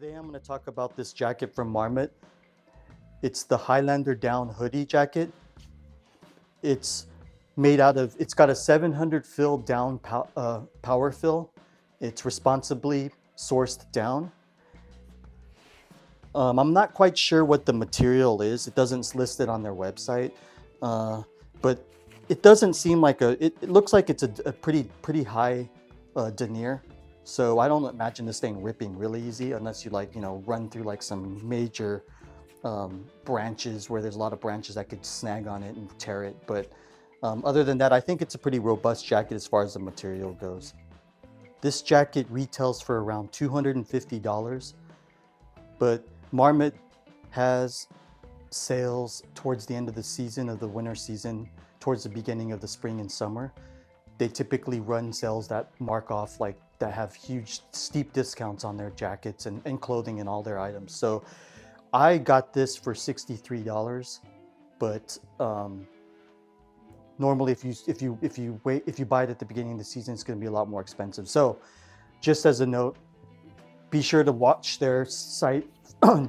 Today I'm going to talk about this jacket from Marmot. It's the Highlander Down Hoodie jacket. It's it's got a 700 fill down power fill. It's responsibly sourced down. I'm not quite sure what the material is. It doesn't list it on their website, but it doesn't seem like it looks like it's a pretty high denier. So I don't imagine this thing ripping really easy unless you run through like some major branches where there's a lot of branches that could snag on it and tear it. But other than that, I think it's a pretty robust jacket as far as the material goes. This jacket retails for around $250, but Marmot has sales towards the end of the season, of the winter season, towards the beginning of the spring and summer. They typically run sales that mark off that have huge steep discounts on their jackets and clothing and all their items. So I got this for $63, but normally if you buy it at the beginning of the season, it's going to be a lot more expensive. So just as a note, be sure to watch their site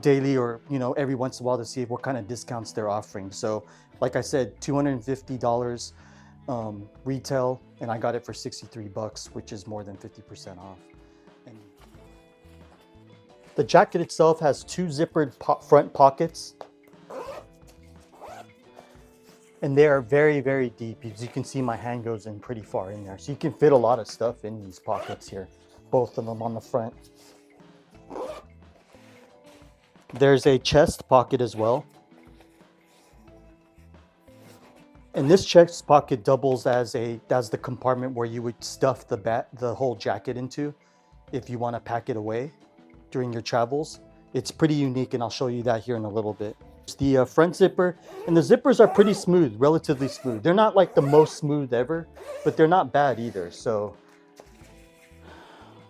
daily or every once in a while to see what kind of discounts they're offering. So like I said, $250 retail, and I got it for $63, which is more than 50% off. And the jacket itself has two zippered front pockets, and they are very, very deep. As you can see, my hand goes in pretty far in there, so you can fit a lot of stuff in these pockets here, both of them on the front. There's a chest pocket as well. And this chest pocket doubles as the compartment where you would stuff the whole jacket into if you want to pack it away during your travels. It's pretty unique, and I'll show you that here in a little bit. It's the front zipper, and the zippers are pretty smooth, relatively smooth. They're not like the most smooth ever, but they're not bad either. So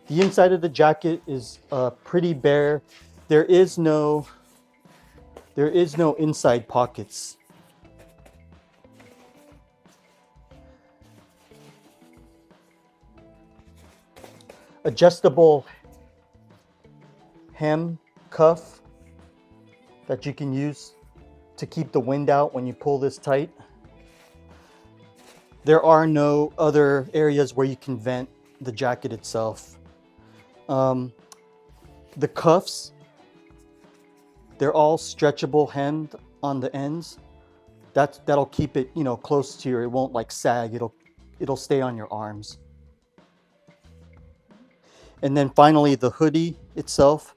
the inside of the jacket is pretty bare. There is no inside pockets. Adjustable hem cuff that you can use to keep the wind out when you pull this tight. There are no other areas where you can vent the jacket itself. The cuffs, they're all stretchable hemmed on the ends. That'll keep it, close to it won't like sag. It'll stay on your arms. And then finally, the hoodie itself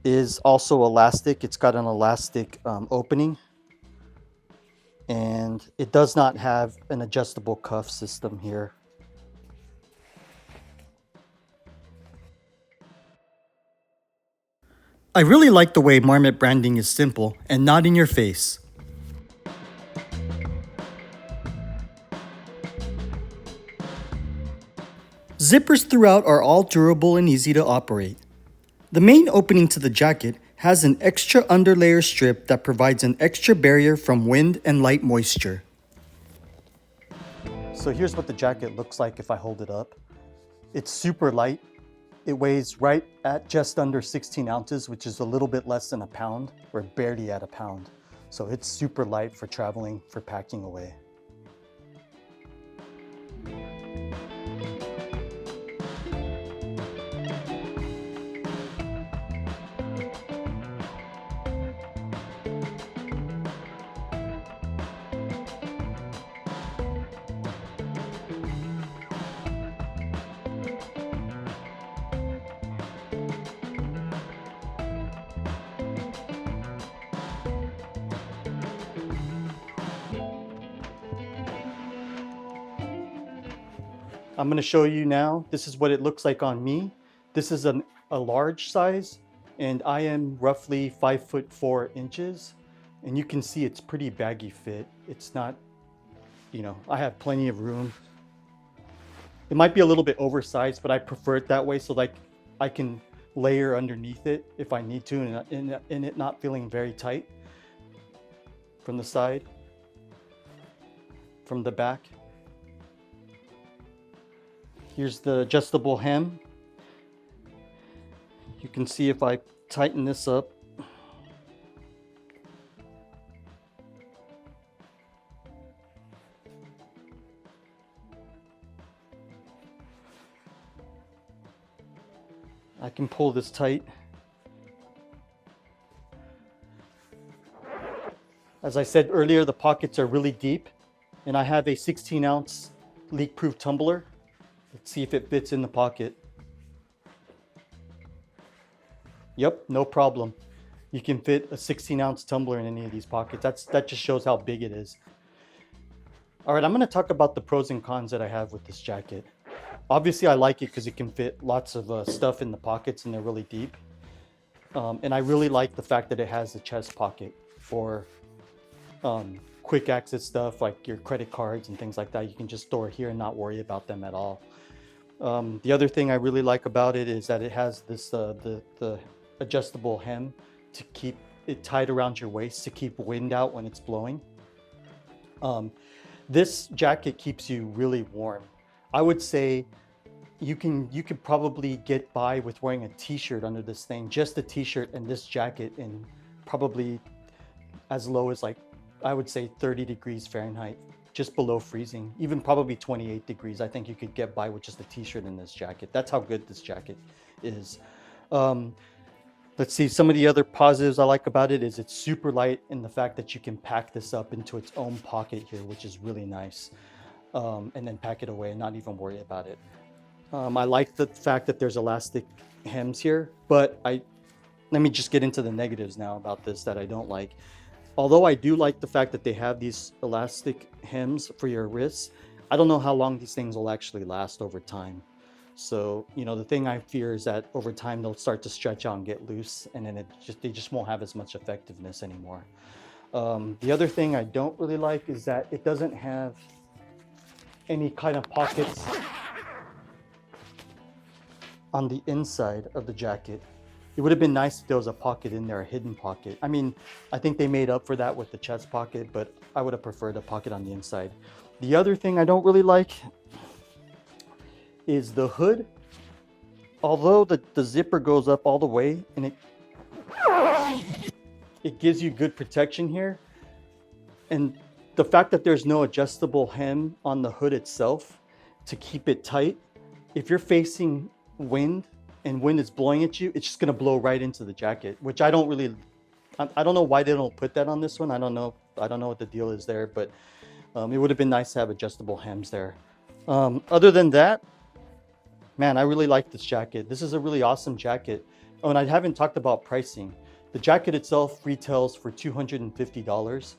is also elastic. It's got an elastic opening, and it does not have an adjustable cuff system here. I really like the way Marmot branding is simple and not in your face. Zippers throughout are all durable and easy to operate. The main opening to the jacket has an extra underlayer strip that provides an extra barrier from wind and light moisture. So here's what the jacket looks like if I hold it up. It's super light. It weighs right at just under 16 ounces, which is a little bit less than a pound. We're barely at a pound. So it's super light for traveling, for packing away. I'm going to show you now. This is what it looks like on me. This is a large size, and I am roughly 5'4". And you can see it's pretty baggy fit. It's not, I have plenty of room. It might be a little bit oversized, but I prefer it that way so I can layer underneath it if I need to, and it not feeling very tight from the side, from the back. Here's the adjustable hem. You can see if I tighten this up. I can pull this tight. As I said earlier, the pockets are really deep, and I have a 16-ounce leak-proof tumbler. Let's see if it fits in the pocket. Yep, no problem. You can fit a 16-ounce tumbler in any of these pockets. That just shows how big it is. All right, I'm going to talk about the pros and cons that I have with this jacket. Obviously, I like it because it can fit lots of stuff in the pockets and they're really deep. And I really like the fact that it has the chest pocket for quick access stuff like your credit cards and things like that. You can just store it here and not worry about them at all. The other thing I really like about it is that it has this the adjustable hem to keep it tied around your waist to keep wind out when it's blowing. This jacket keeps you really warm. I would say you could probably get by with wearing a t-shirt under this thing, just a t-shirt and this jacket, in probably as low as, like, I would say 30 degrees Fahrenheit, just below freezing, even probably 28 degrees. I think you could get by with just a t-shirt in this jacket. That's how good this jacket is. Let's see, some of the other positives I like about it is it's super light, and the fact that you can pack this up into its own pocket here, which is really nice. And then pack it away and not even worry about it. I like the fact that there's elastic hems here, but let me just get into the negatives now about this that I don't like. Although I do like the fact that they have these elastic hems for your wrists, I don't know how long these things will actually last over time. So, you know, the thing I fear is that over time they'll start to stretch out and get loose, and then they just won't have as much effectiveness anymore. The other thing I don't really like is that it doesn't have any kind of pockets on the inside of the jacket. It would have been nice if there was a pocket in there, a hidden pocket. I mean, I think they made up for that with the chest pocket, but I would have preferred a pocket on the inside. The other thing I don't really like is the hood. Although the zipper goes up all the way and it gives you good protection here, and the fact that there's no adjustable hem on the hood itself to keep it tight, if you're facing wind and wind is blowing at you, it's just going to blow right into the jacket, which I don't know why they don't put that on this one. I don't know what the deal is there, but it would have been nice to have adjustable hems there. Other than that, man, I really like this jacket. This is a really awesome jacket. Oh, and I haven't talked about pricing. The jacket itself retails for $250.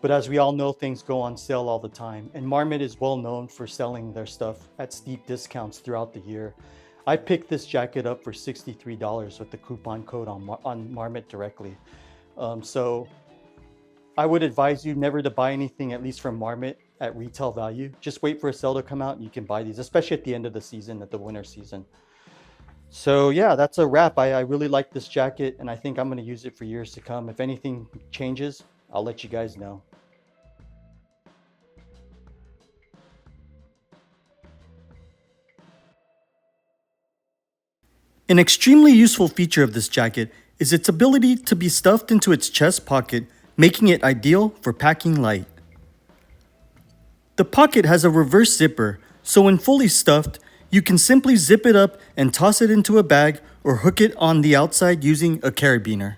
But as we all know, things go on sale all the time. And Marmot is well known for selling their stuff at steep discounts throughout the year. I picked this jacket up for $63 with the coupon code on Marmot directly. So I would advise you never to buy anything, at least from Marmot, at retail value. Just wait for a sale to come out and you can buy these, especially at the end of the season, at the winter season. So yeah, that's a wrap. I really like this jacket, and I think I'm going to use it for years to come. If anything changes, I'll let you guys know. An extremely useful feature of this jacket is its ability to be stuffed into its chest pocket, making it ideal for packing light. The pocket has a reverse zipper, so when fully stuffed, you can simply zip it up and toss it into a bag or hook it on the outside using a carabiner.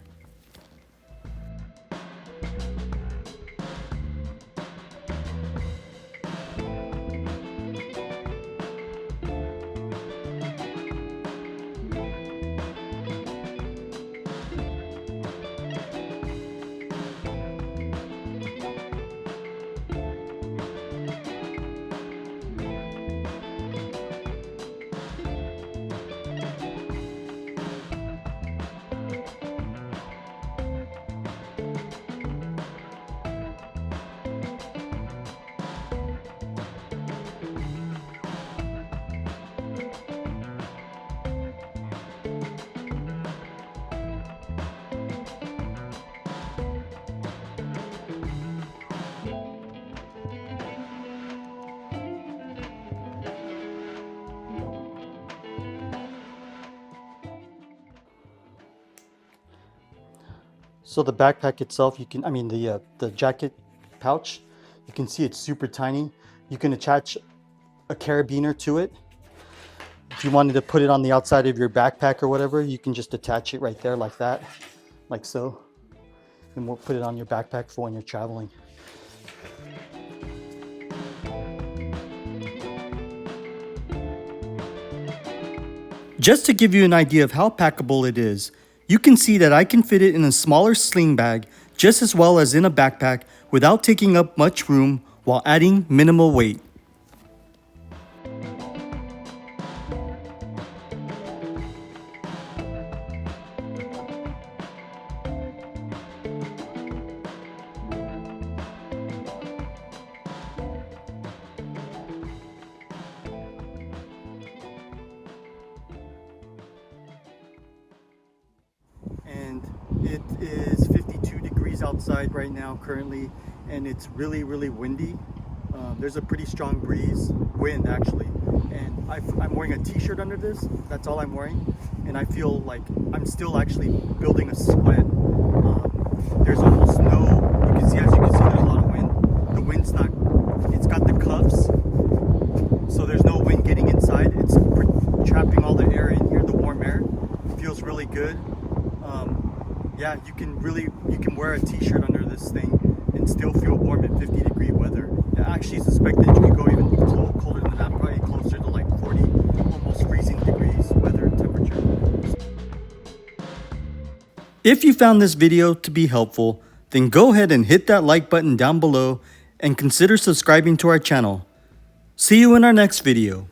So the backpack itself, you can, I mean the jacket pouch, you can see it's super tiny. You can attach a carabiner to it. If you wanted to put it on the outside of your backpack or whatever, you can just attach it right there like that, like so. And we'll put it on your backpack for when you're traveling. Just to give you an idea of how packable it is, you can see that I can fit it in a smaller sling bag just as well as in a backpack without taking up much room while adding minimal weight. And it is 52 degrees outside right now currently, and it's really windy. There's a pretty strong wind actually, and I'm wearing a t-shirt under this. That's all I'm wearing, and I feel like I'm still actually building a sweat. There's almost no, you can see, as you can see, there's a lot of wind. The wind's not, it's got the cuffs, so there's no wind getting inside. It's trapping all the air in here, the warm air. It feels really good. Yeah, you can wear a t-shirt under this thing and still feel warm in 50-degree weather. I actually suspect that you could go even colder than that, probably closer to like 40, almost freezing degrees weather temperature. If you found this video to be helpful, then go ahead and hit that like button down below and consider subscribing to our channel. See you in our next video.